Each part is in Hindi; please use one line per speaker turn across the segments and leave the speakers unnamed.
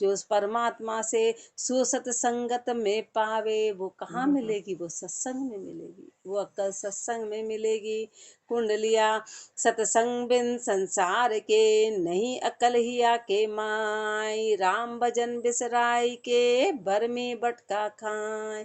जो उस परमात्मा से सुसत संगत में पावे, वो कहाँ मिलेगी? वो सत्संग में मिलेगी, वो अक्ल सत्संग में मिलेगी। कुंडलिया सत्संग बिन संसार के, नहीं अकल ही आके माई। राम भजन बिसराई के, भर में बटका खाए।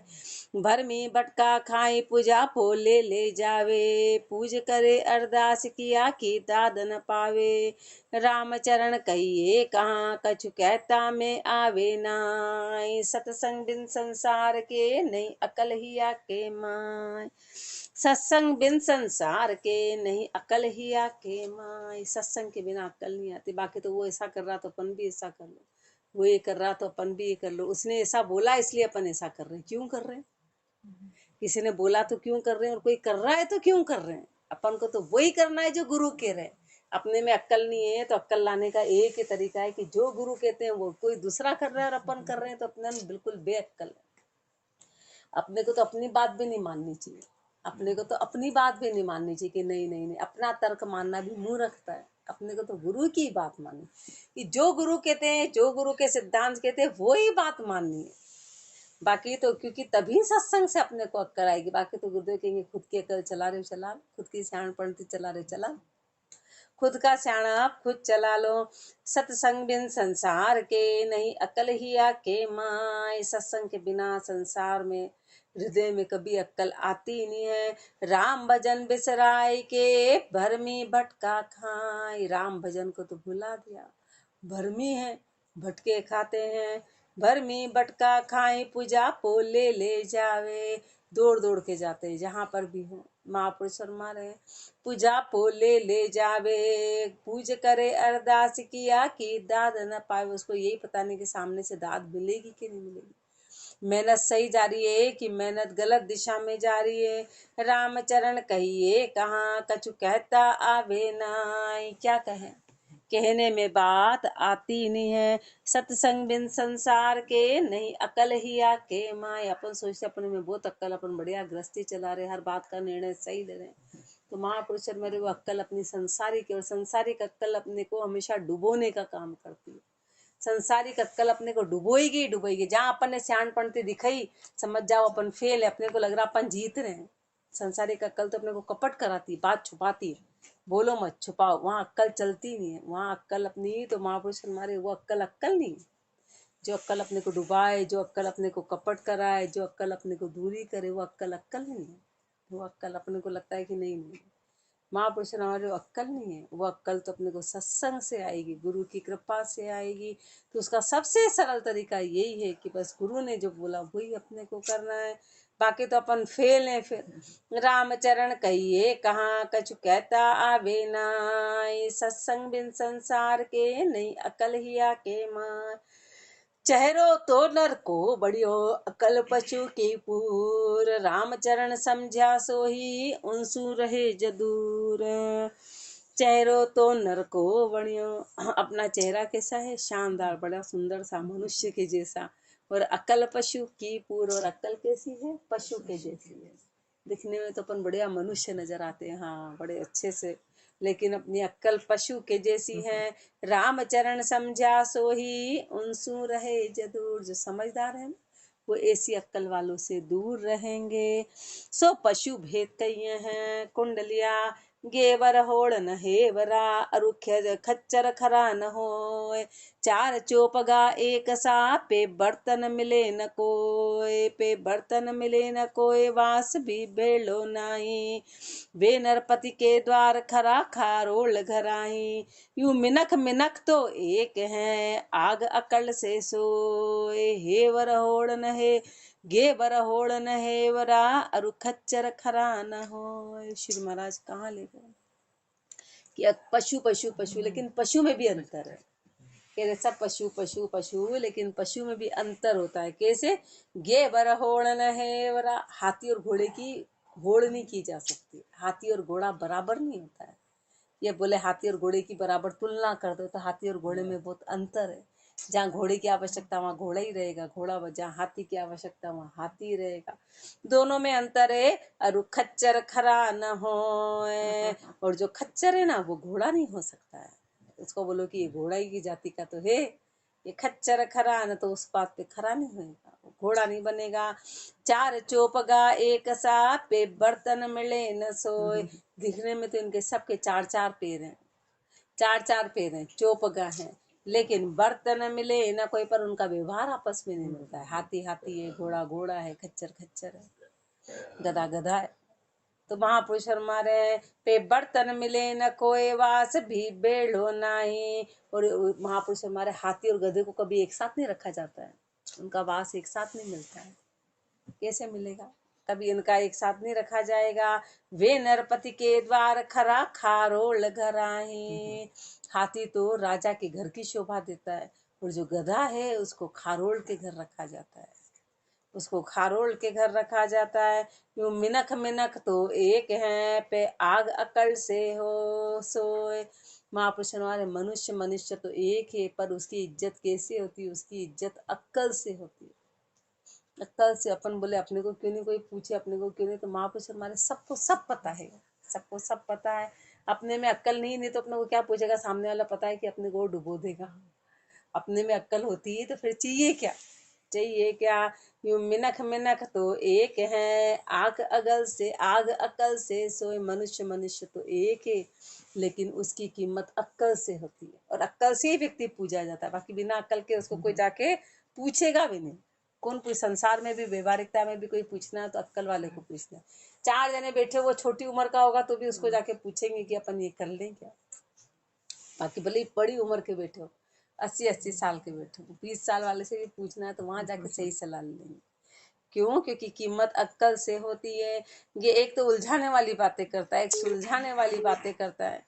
भर में बटका खाए, पूजा पोले ले जावे। पूज करे अरदास किया कि दाद न पावे। रामचरण कहिए कहाँ, कछु कहता में आवे नाय। सत्संग बिन संसार के, नहीं अकल ही आके माय। सत्संग बिन संसार के, नहीं अकल ही आके माय। सत्संग के बिना अकल नहीं आती। बाकी तो वो ऐसा कर रहा तो अपन भी ऐसा कर लो, वो ये कर रहा तो अपन भी ये कर लो। उसने ऐसा बोला इसलिए अपन ऐसा कर रहे हैं। क्यों कर रहे हैं? किसी ने बोला तो क्यों कर रहे हैं, और कोई कर रहा है तो क्यों कर रहे हैं? अपन को तो वही करना है जो गुरु कह रहे हैं। अपने में अक्ल नहीं है तो अक्ल लाने का एक ही तरीका है कि जो गुरु कहते हैं वो कोई दूसरा कर रहा है और अपन कर रहे हैं, तो अपने में बिल्कुल बेअक्ल है। अपने को तो अपनी बात भी नहीं माननी चाहिए। अपने को तो अपनी बात भी नहीं माननी चाहिए कि नहीं नहीं नहीं, अपना तर्क मानना भी मुंह रखता है। अपने को तो गुरु की बात माननी, कि जो गुरु कहते हैं, जो गुरु के सिद्धांत कहते हैं, वो ही बात माननी है। बाकी तो क्योंकि तभी सत्संग से अपने को अक्ल आएगी। बाकी तो गुरुदेव कहेंगे खुद की अक्ल चला रहे हो चला, खुद की सियाण पंडित चला रहे चला, खुद का सियाणा आप खुद चला लो। सत्संग बिन संसार के, नहीं अकल ही आके माय। सत्संग के बिना संसार में, हृदय में कभी अक्ल आती नहीं है। राम भजन बिसराय के, भरमी भटका खाए। राम भजन को तो भुला दिया, भरमी है, भटके खाते हैं। भरमी भटका खाए, पूजा पोले ले जावे। दौड़ दौड़ के जाते हैं जहाँ पर भी हो। महापुरुष फरमा रहे, पूजा पोले ले जावे। पूज करे अरदास किया कि दाद न पाए। उसको यही पता नहीं कि सामने से दाद मिलेगी कि नहीं मिलेगी। मेहनत सही जा रही है कि मेहनत गलत दिशा में जा रही है। रामचरण कहिए कहाँ, कछु कहता आवे नाय। क्या कहें, कहने में बात आती नहीं है। सत्संग बिन संसार के, नहीं अकल ही आके माय। अपन सोचते अपने में बहुत अक्ल, अपन बढ़िया गृहस्थी चला रहे, हर बात का निर्णय सही ले रहे हैं। तो महापुरुष मेरे वो अक्ल अपनी संसारिक, और संसारिक अक्ल अपने को हमेशा डुबोने का काम करती है। संसारिक अक्ल अपने को डुबोएगी डुबोएगी। जहाँ अपन ने सियाण पड़ती दिखाई, समझ जाओ अपन फेल है, अपने को लग रहा अपन जीत रहे हैं। संसारिक अक्ल तो अपने को कपट कराती, बात छुपाती है, बोलो मत छुपाओ। वहाँ अक्ल चलती नहीं है। वहाँ अक्ल अपनी, तो महापुरुष हमारे वो अक्ल नहीं। जो अक्ल अपने को डुबाए, जो अक्ल अपने को कपट कराए, जो अक्ल अपने को दूरी करे, वो अक्ल नहीं है। वो अक्ल अपने को लगता है कि नहीं नहीं, महापुरुष हमारे वो अक्ल नहीं है। वो अक्ल तो अपने को सत्संग से आएगी, गुरु की कृपा से आएगी। तो उसका सबसे सरल तरीका यही है कि बस गुरु ने जो बोला वही अपने को करना है। बाकी तो अपन फेल हैं। फिर रामचरण कहिए कहाँ, कछु कहता आवे नाय। सत्संग बिन संसार के, नहीं अकल ही आके माय। चेहरो तो नर को बड़ियो, अकल पशु की पूर। रामचरण समझा सोही, उनसु रहे जदूर। चेहरो तो नर को बड़ियो, अपना चेहरा कैसा है? शानदार, बड़ा सुंदर सा, मनुष्य के जैसा। और अकल पशु की पूर, और अकल कैसी है? पशु के जैसी है। दिखने में तो अपन बढ़िया मनुष्य नजर आते हैं, हाँ बड़े अच्छे से, लेकिन अपनी अक्ल पशु के जैसी है। रामचरण समझा सोही, उनसु रहे जदूर। जो समझदार है वो ऐसी अक्ल वालों से दूर रहेंगे। सो पशु भेद कहिए हैं। कुंडलिया गेवर होड़ न हेवरा, अरुख्य खच्चर खरा न होय। चार चोपगा एक सा, पे बर्तन मिले न कोय। पे बर्तन मिले न कोय, वास भी बेलो नाई। वे नरपति के द्वार खरा, खारोल घराई। यूं मिनख मिनख तो एक है, आग अकल से सोए। हेवर होड़ न हे गेवर होड़ न हेवरा, अरु खच्चर खरा न हो। श्री महाराज कहाँ ले गए कि पशु पशु पशु, लेकिन पशु में भी अंतर है। कह सब पशु पशु पशु, लेकिन पशु में भी अंतर होता है। कैसे? गेवर होड़ न हेवरा, हाथी और घोड़े की होड़ नहीं की जा सकती। हाथी और घोड़ा बराबर नहीं होता है। ये बोले हाथी और घोड़े की बराबर तुलना कर दो, तो हाथी और घोड़े में बहुत अंतर है। जहाँ घोड़े की आवश्यकता वहाँ घोड़ा ही रहेगा, घोड़ा जहाँ हाथी की आवश्यकता वहाँ हाथी रहेगा। दोनों में अंतर है। और खच्चर खरा न हो, और जो खच्चर है ना वो घोड़ा नहीं हो सकता है। उसको बोलो कि ये घोड़ा की जाति का तो है, ये खच्चर खरा न, तो उस बात पे खरा नहीं होएगा, घोड़ा नहीं बनेगा। चार चोपगा एक साथ पे बर्तन मिले न सोए। दिखने में तो इनके सबके चार चार पैर हैं, चार चार पैर हैं, चोपगा हैं, लेकिन बर्तन मिले न कोई, पर उनका व्यवहार आपस में नहीं मिलता है। हाथी हाथी है, घोड़ा घोड़ा है, खच्चर खच्चर है, गधा गधा है। तो महापुरुष हमारे पे बर्तन मिले न कोई, वास भी बेड़ो नाही। और महापुरुष हमारे हाथी और गधे को कभी एक साथ नहीं रखा जाता है, उनका वास एक साथ नहीं मिलता है। कैसे मिलेगा, कभी इनका एक साथ नहीं रखा जाएगा। वे नरपति के द्वार खरा खारोल घर आए। हाथी तो राजा के घर की शोभा देता है, और जो गधा है उसको खारोल के घर रखा जाता है, उसको खारोल के घर रखा जाता है। यूं मिनख मिनख तो एक है, पे आग अकल से हो सोए। महापुरुष हमारे मनुष्य मनुष्य तो एक है, पर उसकी इज्जत कैसे होती है, उसकी इज्जत अक्कल से होती है। अक्कल से। अपन बोले अपने को क्यों नहीं कोई पूछे, अपने को क्यों नहीं, तो महापुरुष हमारे सबको सब पता है, सबको सब पता है। अपने में अक्कल नहीं तो अपने को क्या पूछेगा, सामने वाला पता है कि अपने को डुबो देगा। अपने में अक्कल होती है तो फिर चाहिए क्या, चाहिए क्या। यूं मिनख मिनख तो एक है, आग अगल से आग अकल से सोए। मनुष्य मनुष्य तो एक है, लेकिन उसकी कीमत अक्कल से होती है, और अक्कल से ही व्यक्ति पूजा जाता है। बाकी बिना अक्कल के उसको कोई जाके पूछेगा भी नहीं। कौन पूछ, संसार में भी व्यवहारिकता में भी कोई पूछना है तो अक्कल वाले को पूछना है। चार जने बैठे, वो छोटी उम्र का होगा तो भी उसको जाके पूछेंगे कि अपन ये कर लें क्या। बाकी भले बड़ी उम्र के बैठे हो, 80-80 साल के बैठे हो, 20 साल वाले से भी पूछना है तो वहां जाके सही सलाह लेंगे। क्यों, क्योंकि कीमत अक्कल से होती है। ये एक तो उलझाने वाली बातें करता है, एक सुलझाने वाली बातें करता है।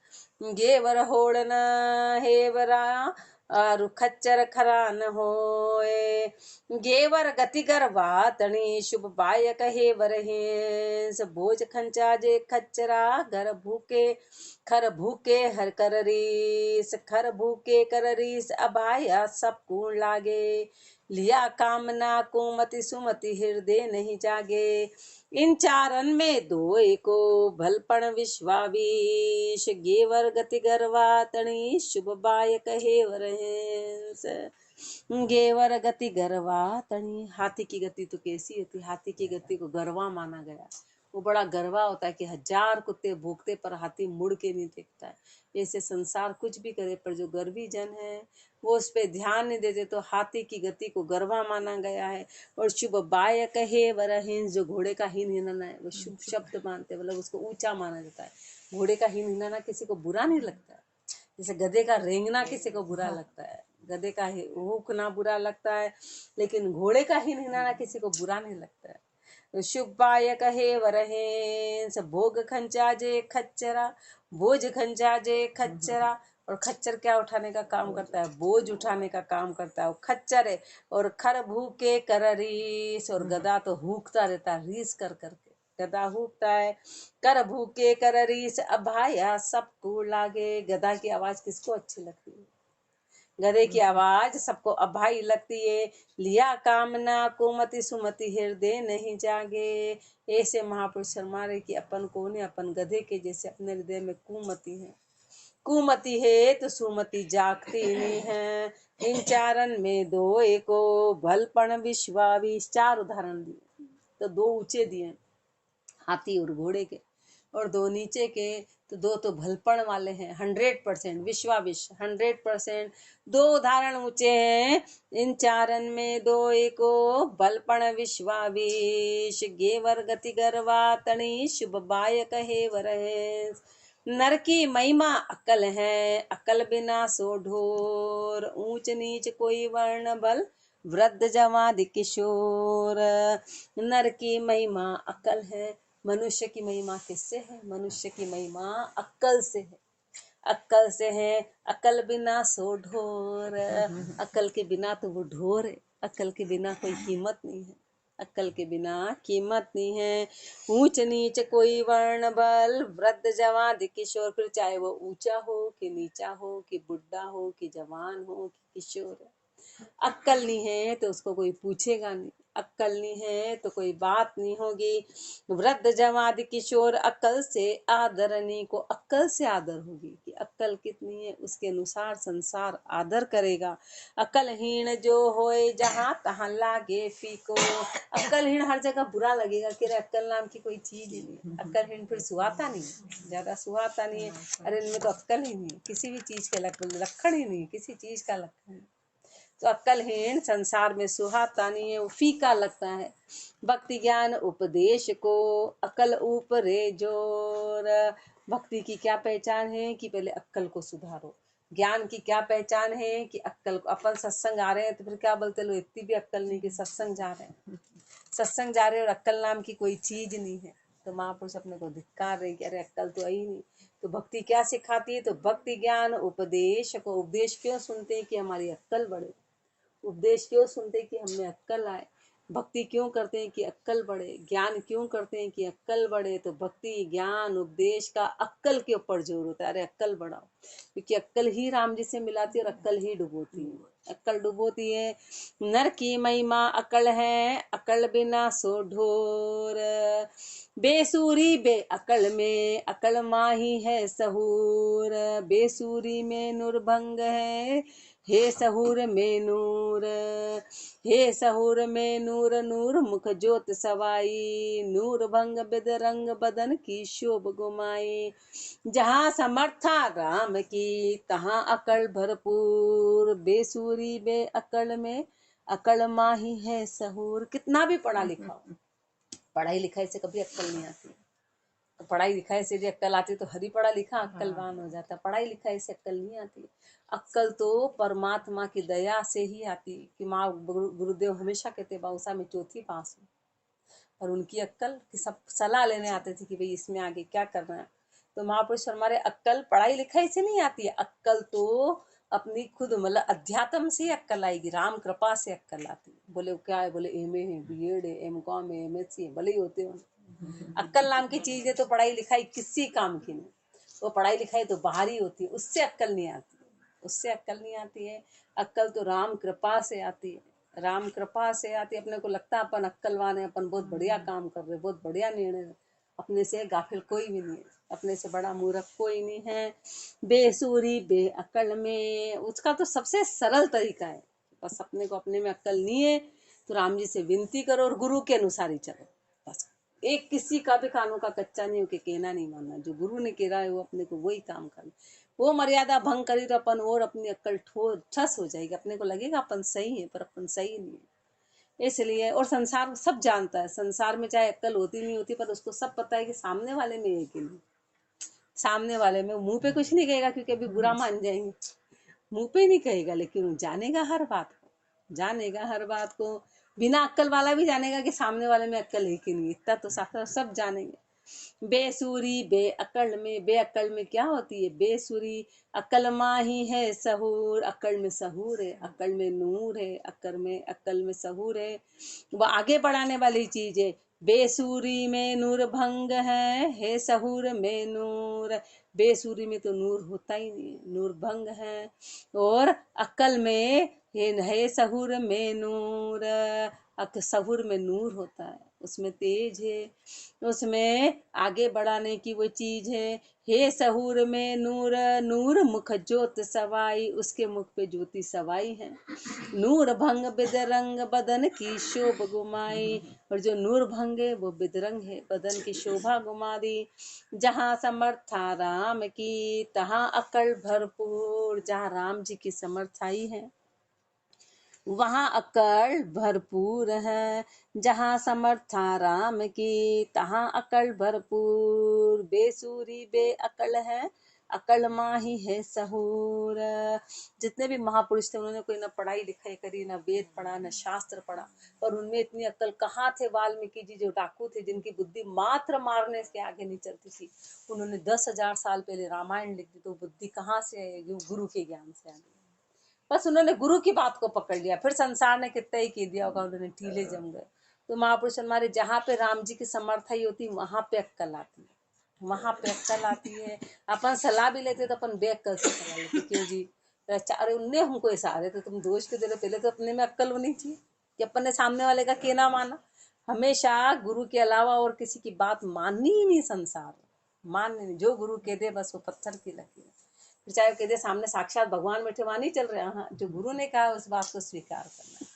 गेवर होड़ना हेवरा और खच्चर खरा न होए। गेवर गतिगर वातणी शुभ बायक हेवर हेंस। बोझ खंचा जे खच्चरा घर भूके खर भूके हर कर रीस। खर भूके कर रीस अभाया सब कूण लागे। लिया कामना कुमति सुमति हृदय नहीं जागे। इन चारन में दो एको भलपण विश्वावीश। गेवर गति गरवा तणी शुभ बाय कहे वरहंस। गेवर गति गरवा तणी, हाथी की गति तो कैसी होती, हाथी की गति को गरवा माना गया। वो बड़ा गरवा होता है कि 1000 कुत्ते भूखते पर हाथी मुड़ के नहीं देखता है। ऐसे संसार कुछ भी करे, पर जो गर्वी जन है वो उस पर ध्यान नहीं देते, तो हाथी की गति को गरवा माना गया है। और शुभ बाय कहे वरहिंस, जो घोड़े का हीन हिनना है वो शुभ शब्द मानते, मतलब उसको ऊंचा माना जाता है। घोड़े का हीन हिनना किसी को बुरा नहीं लगता है, जैसे गधे का रेंगना किसी को बुरा लगता है, गधे का हुकना बुरा लगता है, लेकिन घोड़े का हीन हिनना किसी को बुरा नहीं लगता है। शुभ बाय कहे वरहेंस। भोग खंचा जे खच्चरा, बोझ खंचा जे खच्चरा। और खच्चर क्या उठाने का काम करता है, बोझ उठाने का काम करता है, वो खच्चर है। और खर भूके कर रीस, और गधा तो हूकता रहता है रीस कर करके, गधा हूकता है। कर भूके कर रीस अभाया सबको लागे। गधा की आवाज किसको अच्छी लगती है, गधे की आवाज सबको अभाई लगती है। लिया कामना कुमति सुमति हृदय नहीं जागे। ऐसे महापुरुष हमारे कि अपन को ने, अपन गधे के जैसे अपने हृदय में कुमति है, कुमति है तो सुमति जागती नहीं है। इन चारन में दो एको भलपण विश्वावीश। 4 उदाहरण दिए, तो 2 ऊंचे दिए हाथी और घोड़े के, और 2 नीचे के। तो 2 तो भलपण वाले हैं, 100% विश्वाविश 100%। 2 उदाहरण ऊंचे हैं। इन चारन में दो एको भलपण विश्वाविश। गेवर गति गरवा तणी शुभ बाय कहे वरहेस। नर की महिमा अकल है, अकल बिना सो ढोर। ऊंच नीच कोई वर्ण बल वृद्ध जवान किशोर। नर की महिमा अकल है, मनुष्य की महिमा किससे है, मनुष्य की महिमा अक्कल से है, अक्कल से है। अकल बिना सो ढोर, अक्ल के बिना तो वो ढोर है, अक्ल के बिना कोई कीमत नहीं है, अक्ल के बिना कीमत नहीं है। ऊंच नीच कोई वर्ण बल वृद्ध जवान किशोर, फिर चाहे वो ऊंचा हो कि नीचा हो कि बुढ़ा हो कि जवान हो कि किशोर है, अक्ल नहीं है तो उसको कोई पूछेगा नहीं, अक्कल नहीं है तो कोई बात नहीं होगी। वृद्ध जवान किशोर अक्ल से आदर नहीं को, अक्ल से आदर होगी कि अक्ल कितनी है उसके अनुसार संसार आदर करेगा। अक्लहीन जो होए जहाँ तहाँ लागे फीको, अक्लहीन हर जगह बुरा लगेगा कि अरे अक्ल नाम की कोई चीज ही नहीं। अक्लहीन फिर सुहाता नहीं, ज्यादा सुहाता नहीं है। अरे इनमें तो अक्ल ही नहीं, किसी भी चीज के लक्षण ही नहीं, किसी चीज का लक्षण। तो अक्लहीन संसार में सुहाता नहीं है, वो फीका लगता है। भक्ति ज्ञान उपदेश को अकल ऊपरे जोर। भक्ति की क्या पहचान है कि पहले अक्ल को सुधारो। ज्ञान की क्या पहचान है कि अक्ल को, अपन सत्संग आ रहे हैं तो फिर क्या बोलते लो इतनी भी अक्ल नहीं कि सत्संग जा रहे हैं। सत्संग जा रहे हैं और अक्ल नाम की कोई चीज नहीं है। तो महापुरुष अपने को धिक्कार रहे कि अरे अक्ल तो आई नहीं। तो भक्ति क्या सिखाती है? तो भक्ति ज्ञान उपदेश को, उपदेश क्यों सुनते हैं कि हमारी अक्ल बढ़े। उपदेश क्यों सुनते हैं कि हमें अक्ल आए। भक्ति क्यों करते हैं कि अक्ल बढ़े। ज्ञान क्यों करते हैं कि अक्ल बढ़े। तो भक्ति ज्ञान उपदेश का अक्ल के ऊपर जोर होता है। अरे अक्ल बढ़ाओ, क्योंकि अक्ल ही राम जी से मिलाती है और अक्ल ही डुबोती है। अक्ल डुबोती है। नर की महिमा अक्ल है, अक्ल बिना सो ढोर। बेसूरी बे अकल में अकल माही है सहूर। बेसूरी में नूरभंग है, हे सहूर में नूर। हे सहूर में नूर, नूर मुख ज्योत सवाई। नूर भंग बिद रंग बदन की शोभ गुमाई। जहाँ समर्था राम की तहाँ अकल भरपूर। बेसूरी बे अकल में अकल माही है सहूर। कितना भी पढ़ा लिखा हो, पढ़ाई लिखाई से कभी अक्ल नहीं आती। तो पढ़ाई लिखाई से यदि अक्ल आती तो हरी पढ़ा लिखा अक्लवान हो जाता। पढ़ाई लिखाई से अक्ल नहीं आती। अक्ल तो परमात्मा की दया से ही आती। कि माँ गुरुदेव हमेशा कहते बाउसा में चौथी पास हूँ, और उनकी अक्ल की सब सलाह लेने आते थे कि भाई इसमें आगे क्या करना है। तो महापुरुष हमारे अक्ल पढ़ाई लिखाई से नहीं आती है। अक्ल तो अपनी खुद मतलब अध्यात्म से अक्ल आएगी, राम कृपा से अक्ल आती। बोले क्या है? बोले एम ए है, BEd है, M.Com है, MSc है, भले ही होते हो। अक्ल नाम की चीज है तो पढ़ाई लिखाई किसी काम की नहीं। वो पढ़ाई लिखाई तो बाहर ही होती है, उससे अक्ल नहीं आती। उससे अक्ल नहीं आती है। अक्ल तो राम कृपा से आती है। राम कृपा से आती है। अपने को लगता है अपन अक्लवान है, अपन बहुत बढ़िया काम कर रहे, बहुत बढ़िया निर्णय। अपने से गाफिल कोई भी नहीं है, अपने से बड़ा मूर्ख कोई नहीं है। बेसूरी बे अकल में, उसका तो सबसे सरल तरीका है। बस अपने को अपने में अक्ल नहीं है तो राम जी से विनती करो और गुरु के अनुसार ही चलो। बस एक किसी का भी कानों का कच्चा नहीं हो के कहना नहीं मानना। जो गुरु ने कह रहा है वो अपने को वही काम करना। वो मर्यादा भंग करी तो अपन और अपनी अक्ल ठस हो जाएगी। अपने को लगेगा अपन सही है पर अपन सही नहीं है। इसलिए, और संसार सब जानता है। संसार में चाहे अक्ल होती नहीं होती पर उसको सब पता है कि सामने वाले में है कि नहीं। सामने वाले में मुंह पे कुछ नहीं कहेगा क्योंकि अभी बुरा मान जाएंगे, मुंह पे नहीं कहेगा, लेकिन वो जानेगा हर बात को। जानेगा हर बात को। बिना अक्ल वाला भी जानेगा कि सामने वाले में अक्ल है कि नहीं। इतना तो सब जानेंगे। बेसुरी बे अकल में, बे अकल में क्या होती है? बेसुरी अकल माही है सहूर। अकल में सहूर है, अकल में नूर है, अकल में सहूर है। वो आगे बढ़ाने वाली चीज है। बेसूरी में नूर भंग है, हे सहूर में नूर। बेसूरी में तो नूर होता ही नहीं, नूर भंग है। और अक्ल में हे सहूर में नूर। सहूर में नूर होता है, उसमें तेज है, उसमें आगे बढ़ाने की वो चीज है। हे सहूर में नूर, नूर मुख ज्योत सवाई। उसके मुख पे ज्योति सवाई है। नूर भंग बिदरंग बदन की शोभ गुमाई। और जो नूर भंग है वो बिदरंग है, बदन की शोभा गुमा दी। जहाँ समर्था राम की तहाँ अकल भरपूर। जहाँ राम जी की समर्थाई है वहाँ अकल भरपूर है। जहाँ समर्था राम की तहाँ अकल भरपूर। बेसूरी बे अकल है, अकल माही है सहूर। जितने भी महापुरुष थे उन्होंने कोई ना पढ़ाई लिखाई करी, ना वेद पढ़ा, ना शास्त्र पढ़ा, पर उनमें इतनी अकल कहाँ थे? वाल्मीकि जी जो डाकू थे, जिनकी बुद्धि मात्र मारने से आगे नहीं चलती थी, उन्होंने 10,000 साल पहले रामायण लिख दी। तो बुद्धि कहाँ से आएगी? गुरु के ज्ञान से आएगी। बस उन्होंने गुरु की बात को पकड़ लिया। फिर संसार ने कितना ही कह दिया होगा, उन्होंने टीले जम गए। तो महापुरुष हमारे जहाँ पे राम जी की समर्थाई होती वहां पे अक्कल आती है, वहां पे अक्कल आती है। अपन सलाह भी लेते तो अपन बेअक्कल से सलाह लेते। क्यों जी? अरे उनने हमको ऐसा, अरे तो तुम दोष के दे रहे, पहले तो अपने में अक्कल होनी चाहिए। कि अपन ने सामने वाले का कहना माना। हमेशा गुरु के अलावा और किसी की बात माननी ही नहीं संसार में, माननी नहीं। जो गुरु कह दे बस वो पत्थर की लकीर है। फिर चाहे वो कह दे सामने साक्षात भगवान बैठे, वहां नहीं चल रहे, हाँ जो गुरु ने कहा उस बात को स्वीकार करना है।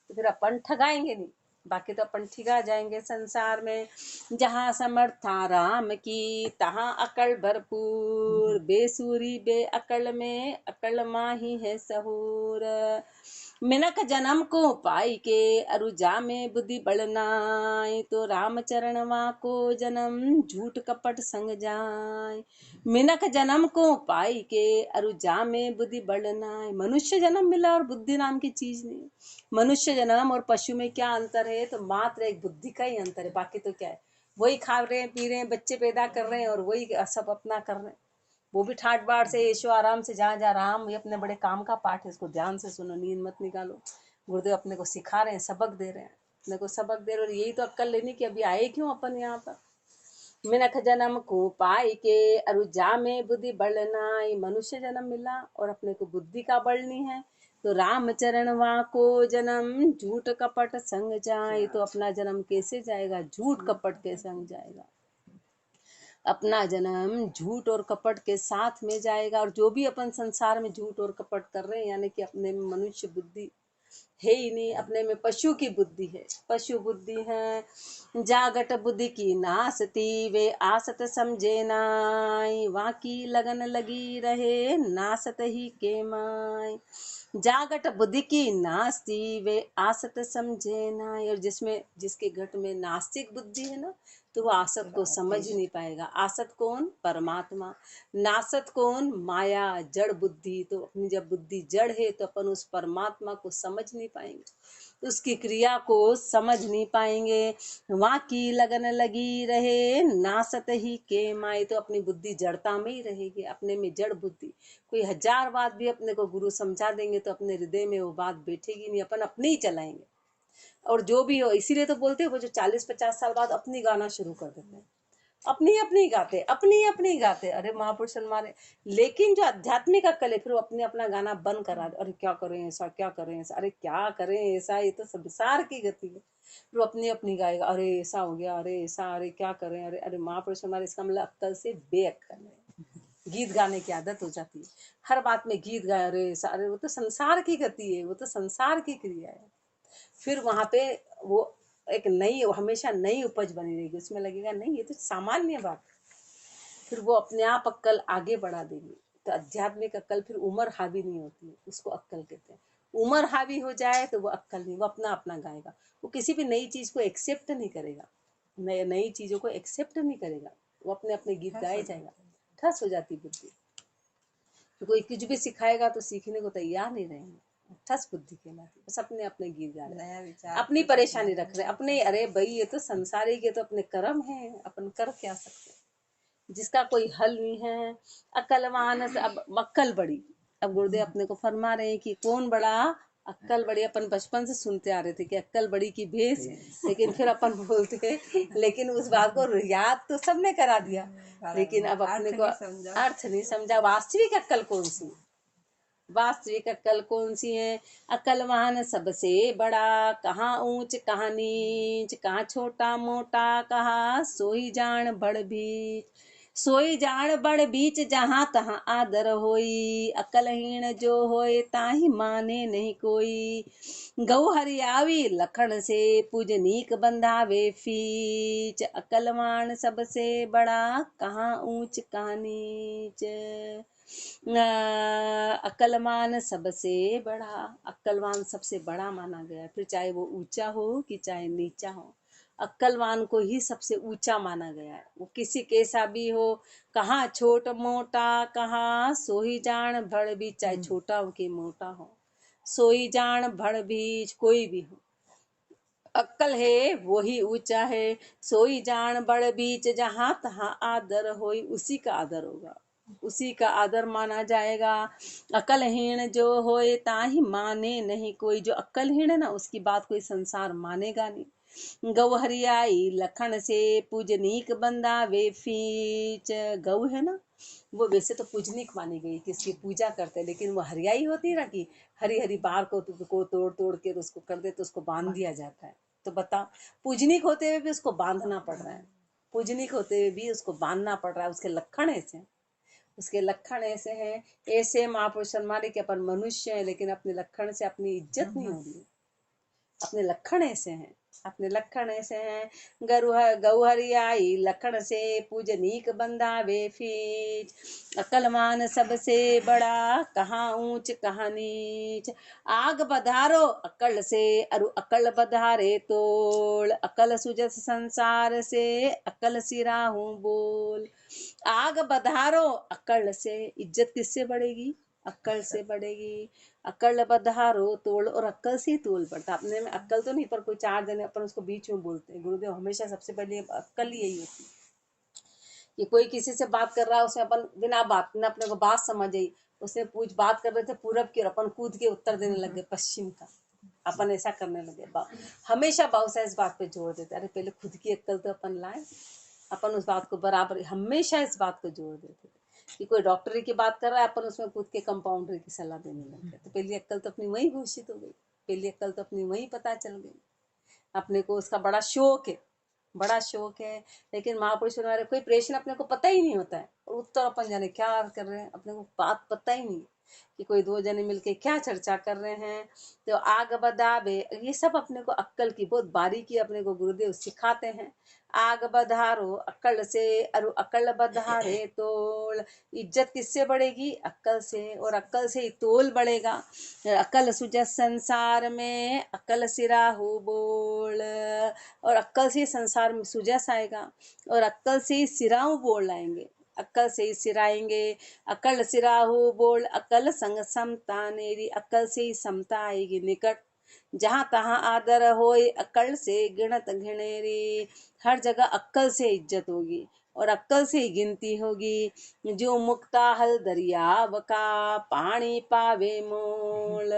तो फिर अपन ठगाएंगे नहीं, बाकी तो अपन ठिगा जाएंगे संसार में। जहाँ समर्था राम की तहाँ अकल भरपूर, बेसुरी बे अकल में अकल माही है सहूर। मिनक जन्म को पाई के अरुजा में बुद्धि बढ़नाई, तो रामचरण वा को जन्म झूठ कपट संग जाय। मिनक जन्म को पाई के अरुजा में बुद्धि बढ़नाई। मनुष्य जन्म मिला और बुद्धि नाम की चीज नहीं। मनुष्य जन्म और पशु में क्या अंतर है? तो मात्र एक बुद्धि का ही अंतर है, बाकी तो क्या है, वही खा रहे हैं, पी रहे हैं, बच्चे पैदा कर रहे हैं और वही सब अपना कर रहे हैं। वो भी ठाट बाट से ऐशो आराम से, जहाँ जहाँ राम, ये अपने बड़े काम का पाठ है, इसको ध्यान से सुनो, नींद मत निकालो। गुरुदेव अपने को सिखा रहे हैं, सबक दे रहे हैं, अपने को सबक दे रहे हैं। और यही तो अक्कल लेनी कि अभी आए क्यों अपन यहाँ पर। मिनख जन्म को पाई के अरुजा में बुद्धि बढ़नाई। मनुष्य जन्म मिला और अपने को बुद्धि का बढ़नी है, तो रामचरण वा को जन्म झूठ कपट संग जाए। तो अपना जन्म कैसे जाएगा? झूठ कपट के संग जाएगा। अपना जन्म झूठ और कपट के साथ में जाएगा। और जो भी अपन संसार में झूठ और कपट कर रहे हैं, यानी कि अपने में मनुष्य बुद्धि है ही नहीं, अपने में पशु की बुद्धि है, पशु बुद्धि है। जागट बुद्धि की नासती वे आसत समझे नाई, वहाँ की लगन लगी रहे नासत ही के माय। जागट बुद्धि की नास्ती वे आसत समझे नाई। और जिसके घट में नास्तिक बुद्धि है ना, तो वो आसत को समझ ही नहीं पाएगा। आसत कौन? परमात्मा। नासत कौन? माया, जड़ बुद्धि। तो अपनी जब बुद्धि जड़ है तो अपन उस परमात्मा को समझ नहीं पाएंगे, उसकी क्रिया को समझ नहीं पाएंगे। वहाँ की लगन लगी रहे नासत ही के माई। तो अपनी बुद्धि जड़ता में ही रहेगी, अपने में जड़ बुद्धि। कोई 1000 बात भी अपने को गुरु समझा देंगे तो अपने हृदय में वो बात बैठेगी नहीं, अपन अपने ही चलाएंगे। और जो भी हो, इसीलिए तो बोलते हैं वो जो 40-50 साल बाद अपनी गाना शुरू कर देते हैं, अपनी गाते। अरे महापुरुष हमारे, लेकिन जो आध्यात्मिक अक्ल है फिर वो अपने अपना गाना बंद करा दे। अरे क्या करें ऐसा, क्या करें ऐसा, अरे क्या करें ऐसा, ये तो संसार की गति है। फिर वो अपनी गाएगा, अरे ऐसा हो गया, अरे ऐसा, अरे क्या करें, अरे अरे महापुरुष हमारे, इसका मतलब अक्ल से बेअक्ल है। गीत गाने की आदत हो जाती है, हर बात में गीत गाए, अरे ऐसा, अरे वो तो संसार की गति है, वो तो संसार की क्रिया है। फिर वहां पे वो एक नई, हमेशा नई उपज बनी रहेगी, उसमें लगेगा नहीं ये तो सामान्य बात। फिर वो अपने आप अक्ल आगे बढ़ा देगी। तो आध्यात्मिक अक्ल फिर उम्र हावी नहीं होती है, उसको अक्ल कहते हैं। उम्र हावी हो जाए तो वो अक्ल नहीं, वो अपना अपना गाएगा। वो किसी भी नई चीज को एक्सेप्ट नहीं करेगा, नई चीजों को एक्सेप्ट नहीं करेगा, वो अपने अपने गीत गाए जाएगा। ठस हो जाती बुद्धि। तो कोई कुछ भी सिखाएगा तो सीखने को तैयार नहीं रहेंगे, ठस बुद्धि कहलाती। बस अपने अपने गीत गा रहे, अपनी परेशानी रख रहे अपने। अरे भाई ये तो संसारी के तो अपने कर्म है, अपन कर क्या सकते, जिसका कोई हल नहीं है। अक्लवान से अब अक्ल बड़ी। अब गुरुदेव अपने को फरमा रहे हैं कि कौन बड़ा? अक्ल बड़ी। अपन बचपन से सुनते आ रहे थे कि अक्ल बड़ी की भेस, लेकिन फिर अपन बोलते, लेकिन उस बात को याद तो सबने करा दिया, लेकिन अब अपने को अर्थ नहीं समझा। वास्तविक अक्ल कौन सी? वास्तविक अक्ल कौन सी है? अक्लवान सबसे बड़ा, कहाँ ऊंच कहाँ नीच, कहाँ छोटा मोटा, कहाँ सोई जान बड़ बीच। सोई जान बड़ बीच, जहाँ तहाँ आदर होई, अकलहीन जो होए ताही माने नहीं कोई। गौ हरियावी लखन से, पूजनीक बंधावे फीच, अकलवान सबसे बड़ा, कहाँ ऊंच कहाँ नीच। अक्लवान सबसे बड़ा, अक्लवान सबसे बड़ा माना गया। फिर चाहे वो ऊंचा हो कि चाहे नीचा हो, अक्लवान को ही सबसे ऊंचा माना गया है। वो किसी कैसा भी हो, कहाँ छोट मोटा, कहाँ सोई जान भड़ भी, चाहे छोटा हो कि मोटा हो, सोई जान भड़ बीच, कोई भी हो, अक्ल है वो ही ऊंचा है। सोई जान बड़ बीच, जहाँ तहाँ आदर होई, उसी का आदर होगा, उसी का आदर माना जाएगा। अकलहीन जो होए ताही माने नहीं कोई। जो अक्लहीन है ना, उसकी बात कोई संसार मानेगा नहीं। गौ हरियाई लखन से पूजनीक बंदा वे फीच। गौ है ना, वो वैसे तो पूजनीक मानी गई कि इसकी पूजा करते हैं, लेकिन वो हरियाई होती है ना कि हरी हरी बार को तोड़ तोड़ के उसको कर दे तो उसको बांध दिया जाता है। तो बताओ, पूजनीक होते हुए भी उसको बांधना पड़ रहा है, पूजनीक होते हुए भी उसको बांधना पड़ रहा है। उसके लक्षण ऐसे हैं, उसके लक्षण ऐसे हैं। ऐसे महापुरुष हमारे के अपन मनुष्य हैं, लेकिन अपने लक्षण से अपनी इज्जत नहीं हो रही। अपने लक्षण ऐसे हैं, अपने लक्षण ऐसे हैं। गौहरियाई लखन से पूजनीक बंदावे फीच। अकलमान सबसे बड़ा कहाँ ऊंच कहाँ नीच। आग बधारो अकल से अरु अकल बधारे तोड़। अकल सुजस संसार से अकल सिराहूं बोल। आग बधारो अकल से, इज्जत किससे बढ़ेगी? अक्कल से बढ़ेगी। अक्कल बधारो तोड़, और अक्कल से ही तोल पड़ता। अपने में अक्कल तो नहीं, पर कोई चार जने अपन उसको बीच में बोलते हैं। गुरुदेव हमेशा सबसे पहले अक्कल यही होती है कि कोई किसी से बात कर रहा है, उसमें अपन बिना बात न अपने को बात समझ आई, उसने पूछ बात कर रहे थे पूरब की, और अपन कूद के उत्तर देने लगे पश्चिम का। अपन ऐसा करने लगे। हमेशा बाबूसाहेब इस बात पे जोर देते, अरे पहले खुद की अक्कल तो अपन लाए। अपन उस बात को बराबर हमेशा इस बात को जोर देते थे कि कोई डॉक्टरी की बात कर रहा है, अपन उसमें कूद के कंपाउंडर की सलाह देने लग गए। तो पहली अक्कल तो अपनी वही घोषित हो गई, पहली अक्कल तो अपनी वही पता चल गई। अपने को उसका बड़ा शौक है, बड़ा शौक है। लेकिन महापुरुष हमारे कोई प्रश्न अपने को पता ही नहीं होता है, और उत्तर अपन जाने क्या कर रहे हैं, अपने को बात पता ही नहीं कि कोई दो जने मिलके क्या चर्चा कर रहे हैं। तो आग बदाबे, ये सब अपने को अक्कल की बहुत बारीकी अपने को गुरुदेव सिखाते हैं। आग बधारो अक्कल से अरु अक्कल बधारे तोल। इज्जत किससे बढ़ेगी? अक्कल से, और अक्कल से ही तोल बढ़ेगा। अक्कल सुजस संसार में अक्कल सिराहू बोल, और अक्कल से संसार में सुजस आएगा, और अक्कल से ही सिराहू बोल आएंगे। अक्कल से ही सिराएंगे। अक्कल सिराहू बोल अक्कल संग समता नेरी। अक्कल से ही समता आएगी निकट। जहाँ तहाँ आदर होए अक्कल से गिणत घिनेरी। हर जगह अक्कल से इज्जत होगी, और अक्कल से ही गिनती होगी। जो मुक्ता हल दरियाव का पानी पावे मोल।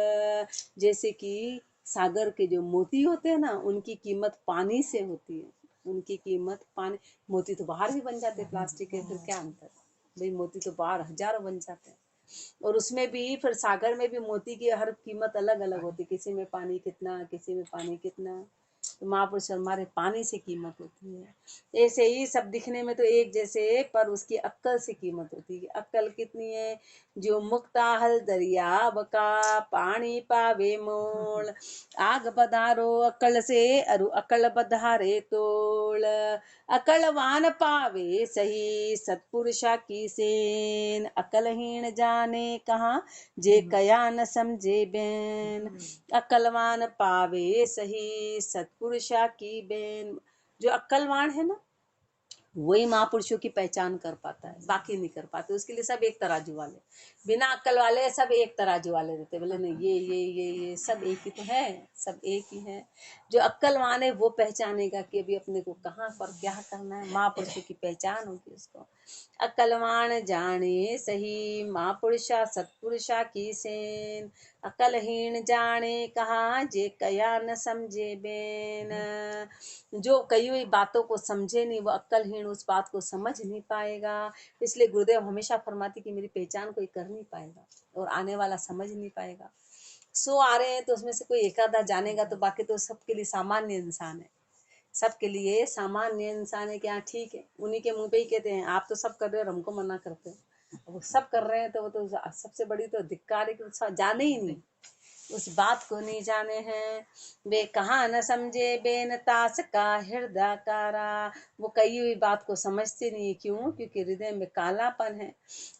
जैसे कि सागर के जो मोती होते हैं ना, उनकी कीमत पानी से होती है, उनकी कीमत पानी। मोती तो बाहर भी बन जाते हैं प्लास्टिक के, फिर क्या अंतर भाई, मोती तो बाहर हजारों बन जाते हैं, और उसमें भी फिर सागर में भी मोती की हर कीमत अलग अलग होती, किसी में पानी कितना, किसी में पानी कितना। तो महापुरुष हमारे पानी से कीमत होती है। ऐसे ही सब दिखने में तो एक जैसे, पर उसकी अक्कल से कीमत होती है। अक्कल कितनी है? जो मुक्ता हल दरियाव का पानी पावे मोल। आग बधारो अक्कल से अरु अक्कल बधारे तोल। अकलवान पावे सही सत्पुरुषा की सेन। अकलहीन जाने कहाँ जे कया न समझे बैन। अकलवान पावे सही सत्पुरुषा की बेन। जो अक्लवान है ना, वही महापुरुषों की पहचान कर पाता है, बाकी नहीं कर पाते। उसके लिए सब एक तराजू वाले, बिना अक्ल वाले सब एक तराजू वाले रहते, बोले नहीं ये सब एक ही तो है, सब एक ही है। जो अक्लवान है वो पहचानेगा कि अभी अपने को कहाँ पर क्या करना है, महापुरुषों की पहचान होगी उसको। अकलवान जाने सही महापुरुषा सत्पुरुषा की सेन। अकलहीन जाने कहाँ जे कया न समझे बेन। जो कई हुई बातों को समझे नहीं, वो अक्लहीन उस बात को समझ नहीं पाएगा। इसलिए गुरुदेव हमेशा फरमाती कि मेरी पहचान कोई कर नहीं पाएगा, और आने वाला समझ नहीं पाएगा। 100 आ रहे हैं तो उसमें से कोई एक आधा जानेगा, तो बाकी तो सबके लिए सामान्य इंसान है, सबके लिए सामान्य इंसान है। क्या ठीक है, उन्हीं के मुंह पे ही कहते हैं आप तो सब कर रहे हो और हमको मना करते हो। वो सब कर रहे हैं तो वो तो सबसे बड़ी तो धिक्कार है कि जाने ही नहीं, उस बात को नहीं जाने हैं। वे कहाँ न समझे बेन तास का हृदय कारा। वो कही हुई बात को समझते नहीं। क्यों? क्योंकि हृदय में कालापन है।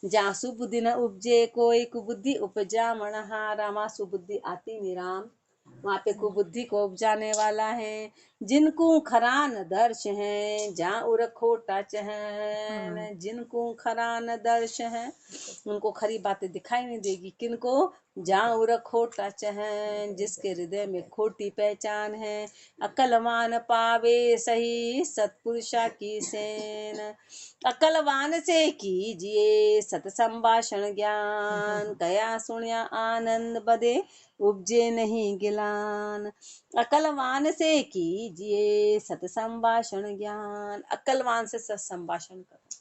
जहाँ सुबुद्धि न उपजे कोई कुबुद्धि उपजा मनहारा। वहाँ सुबुद्धि आती नहीं राम, वहाँ पे कुबुद्धि को उपजाने वाला है। जिनको खरान दर्श है जहाँ उर खोटा चहन। जिनको खरान दर्श है उनको खरी बातें दिखाई नहीं देगी। किनको? जाऊं खोटा चहन, जिसके हृदय में खोटी पहचान है। अकलवान पावे सही सतपुरुषा की सेन, अकलवान से कीजिए सत संभाषण ज्ञान, कया सुनिया आनंद बदे उपजे नहीं गिलान। अकलवान से कीजिए सत संभाषण ज्ञान, अकलवान से सत संभाषण करो।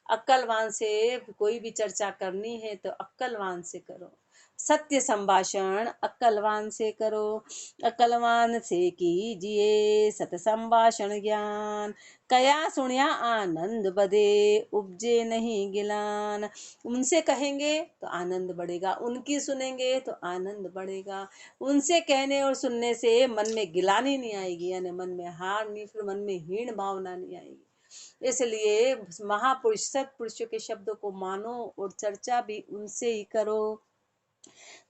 अक्कलवान से कोई भी चर्चा करनी है तो अक्कलवान से करो। सत्य संभाषण अक्कलवान से करो। अक्कलवान से कीजिए सत संभाषण ज्ञान, कया सुनिया आनंद बदे उपजे नहीं गिलान। उनसे कहेंगे तो आनंद बढ़ेगा, उनकी सुनेंगे तो आनंद बढ़ेगा। उनसे कहने और सुनने से मन में गिलानी नहीं आएगी, यानी मन में हार नहीं, फिर मन में हीन भावना नहीं आएगी। इसलिए महापुरुष सत्पुरुषों के शब्दों को मानो और चर्चा भी उनसे ही करो।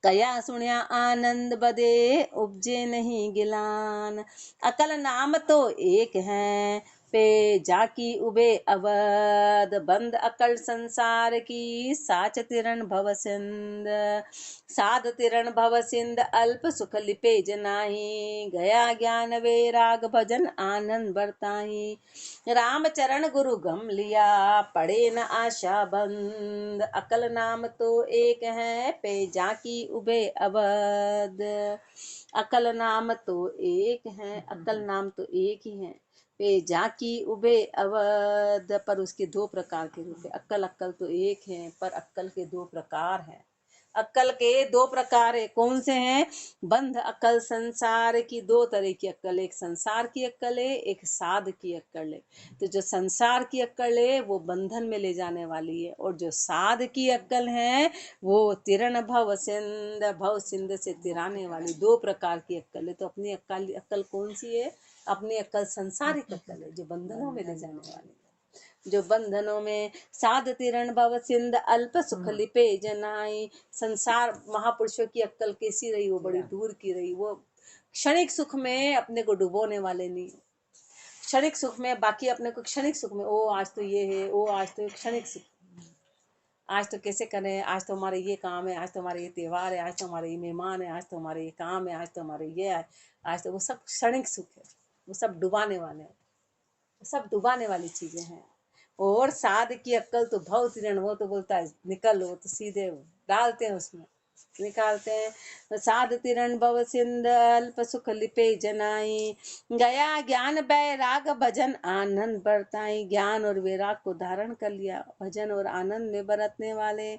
कया सुनिया आनंद बदे उपजे नहीं गिलान, अकल नाम तो एक है पे जाकी उबे अवध, बंद अकल संसार की साच तिरण भव सिंध। साध तिरण भव सिंध अल्प सुख लिपे जनाही, गया ज्ञान वैराग भजन आनंद बरताही। राम चरण गुरु गम लिया पड़े न आशा बंद, अकल नाम तो एक है पे जाकी उबे अवध। अकल नाम तो एक है, अकल नाम तो एक ही है पे जाकी उबे अवध, पर उसके दो प्रकार के रूप है। अक्कल अक्कल तो एक है पर अक्कल के दो प्रकार हैं। अक्कल के दो प्रकार है, कौन से हैं? बंध अक्कल, संसार की दो तरह की अक्कल, एक संसार की अक्कल है, एक साध की अक्कल है। तो जो संसार की अक्कल है वो बंधन में ले जाने वाली है, और जो साध की अक्कल है वो तिरण भव सिंध से तिराने वाली। दो प्रकार की अक्कल है। तो अपनी अक्कल कौन सी है? अपनी अक्कल संसारिक अक्कल है, जो बंधनों में ले जाने वाली है। जो बंधनों में साध तिरण भव सिंध अल्प सुख लिपे जनाई। संसार महापुरुषों की अक्कल कैसी रही? वो बड़ी दूर की रही। वो क्षणिक सुख में अपने को डुबोने वाले नहीं। क्षणिक सुख में, बाकी अपने को क्षणिक सुख में, ओ आज तो ये है, ओ आज तो क्षणिक सुख, आज तो कैसे करें, आज तो हमारे ये काम है, आज तो हमारे ये त्योहार है, आज तो हमारे ये मेहमान है, आज तो हमारे ये काम है, आज तो हमारे ये है, आज तो, वो सब क्षणिक सुख है। वो सब डुबाने वाले हैं, सब डुबाने वाली चीजें हैं। और साध की अक्कल तो भव तिरण, वो तो बोलता है निकल, वो तो सीधे डालते हैं उसमें, निकालते हैं। साध तिरण भव सिंध अल्प सुख लिपे जनाई, गया ज्ञान बैराग भजन आनंद बरताई। ज्ञान और वैराग को धारण कर लिया, भजन और आनंद में बरतने वाले।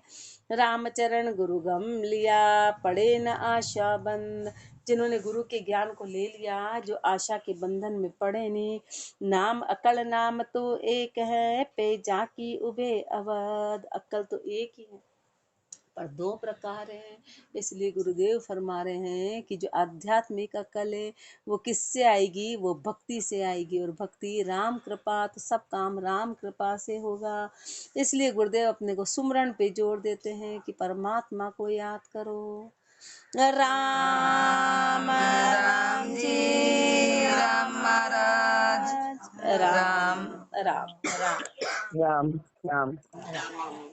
रामचरण गुरु गम लिया पड़े न आशा बंद, जिन्होंने गुरु के ज्ञान को ले लिया, जो आशा के बंधन में पड़े नहीं। नाम अकल नाम तो एक है पे जाकी उबे अवध, अक्ल तो एक ही है पर दो प्रकार है। इसलिए गुरुदेव फरमा रहे हैं कि जो आध्यात्मिक अक्ल है वो किससे आएगी? वो भक्ति से आएगी, और भक्ति राम कृपा, तो सब काम राम कृपा से होगा। इसलिए गुरुदेव अपने को सुमरन पे जोर देते हैं कि परमात्मा को याद करो। राम राम जी राम महाराज, राम राम राम
राम राम।
राम।